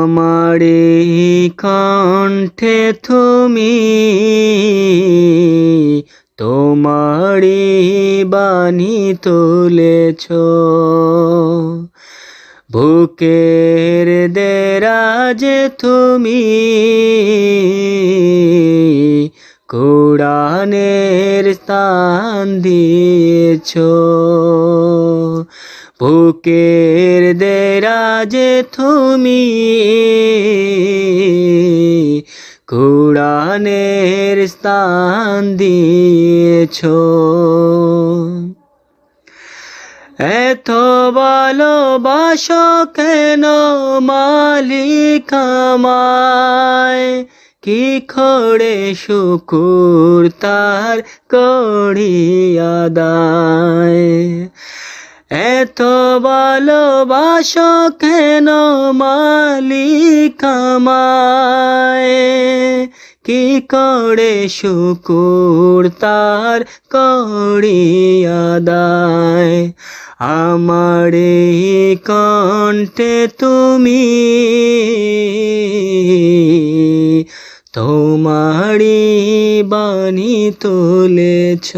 আমারে কণ্ঠে তুমি তোমারি বাণী তুলেছ, বুকের দেরাজে তুমি কোরআনের স্থান দিয়েছ, বুকের দেরাজে তুমি কোরআনের স্থান দিয়েছ। এত ভালোবাসো কেন মালিক আমায়, কি করে শুকুর তার করি আদায়। এত ভালোবাসো কেন মালিক আমায়, কি করে শুকুর তার করি আদায়। আমারে কণ্ঠে তুমি তোমারি বাণী তুলেছ।